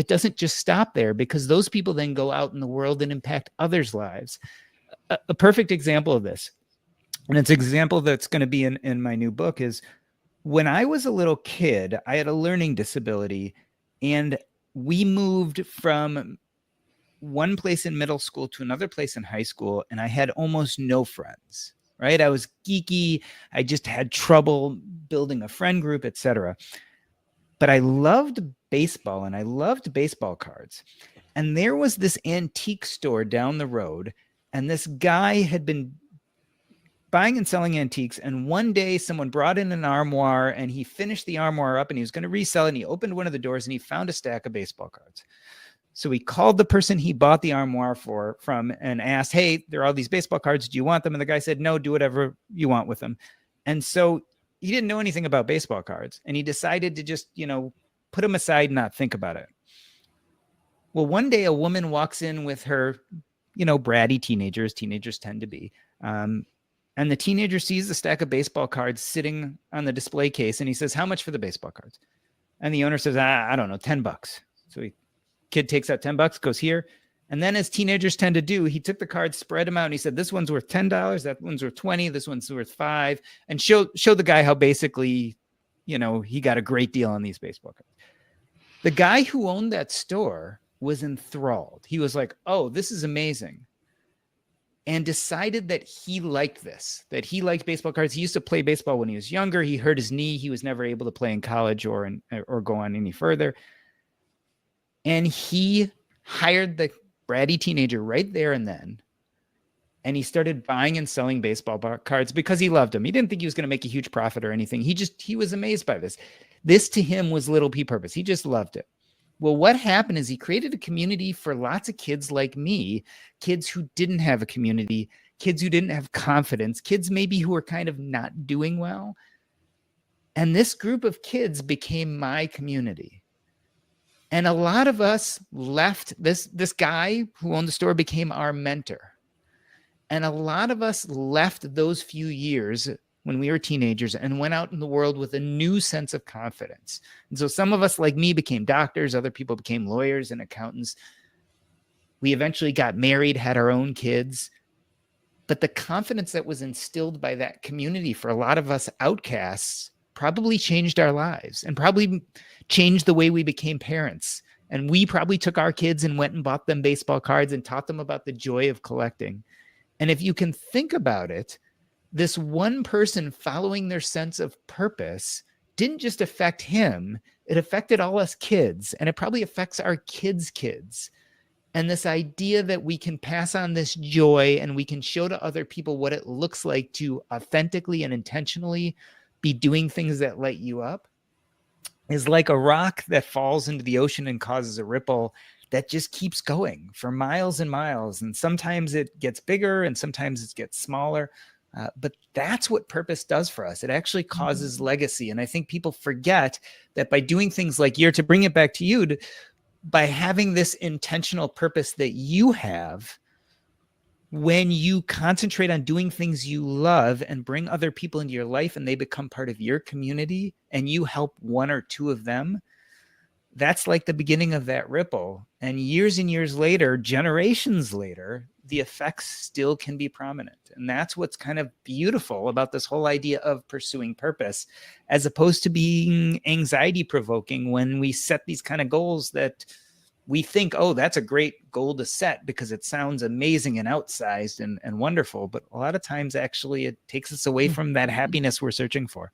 it doesn't just stop there, because those people then go out in the world and impact others' lives. A perfect example of this, and it's an example that's going to be in my new book, is when I was a little kid, I had a learning disability, and we moved from one place in middle school to another place in high school, and I had almost no friends, right? I was geeky. I just had trouble building a friend group, etc. But I loved baseball, and I loved baseball cards. And there was this antique store down the road, and this guy had been buying and selling antiques. And one day someone brought in an armoire, and he finished the armoire up, and he was going to resell it. And he opened one of the doors, and he found a stack of baseball cards. So he called the person he bought the armoire from and asked, hey, there are all these baseball cards. Do you want them? And the guy said, no, do whatever you want with them. And so he didn't know anything about baseball cards, and he decided to just, put them aside and not think about it. Well, one day a woman walks in with her, bratty teenagers tend to be. And the teenager sees the stack of baseball cards sitting on the display case, and he says, how much for the baseball cards? And the owner says, I don't know, $10. So kid takes out $10, goes here. And then, as teenagers tend to do, he took the cards, spread them out, and he said, this one's worth $10, that one's worth $20, this one's worth $5, and show the guy how basically, he got a great deal on these baseball cards. The guy who owned that store was enthralled. He was like, oh, this is amazing. And decided that he liked this, that he liked baseball cards. He used to play baseball when he was younger. He hurt his knee. He was never able to play in college or go on any further. And he hired the bratty teenager right there and then. And he started buying and selling baseball cards because he loved them. He didn't think he was going to make a huge profit or anything. He was amazed by this. This to him was little p purpose. He just loved it. Well, what happened is he created a community for lots of kids like me, kids who didn't have a community, kids who didn't have confidence, kids maybe who were kind of not doing well. And this group of kids became my community. And a lot of us left. This guy who owned the store became our mentor. And a lot of us left those few years when we were teenagers and went out in the world with a new sense of confidence. And so some of us, like me, became doctors. Other people became lawyers and accountants. We eventually got married, had our own kids. But the confidence that was instilled by that community for a lot of us outcasts probably changed our lives and probably changed the way we became parents. And we probably took our kids and went and bought them baseball cards and taught them about the joy of collecting. And if you can think about it, this one person following their sense of purpose didn't just affect him, it affected all us kids, and it probably affects our kids' kids. And this idea that we can pass on this joy and we can show to other people what it looks like to authentically and intentionally be doing things that light you up is like a rock that falls into the ocean and causes a ripple that just keeps going for miles and miles. And sometimes it gets bigger and sometimes it gets smaller. But that's what purpose does for us. It actually causes legacy. And I think people forget that by doing things like to bring it back to you, by having this intentional purpose that you have, when you concentrate on doing things you love and bring other people into your life and they become part of your community and you help one or two of them, that's like the beginning of that ripple. And years later, generations later, the effects still can be prominent. And that's what's kind of beautiful about this whole idea of pursuing purpose, as opposed to being anxiety provoking when we set these kind of goals that we think, oh, that's a great goal to set because it sounds amazing and outsized and wonderful. But a lot of times, actually, it takes us away from that happiness we're searching for.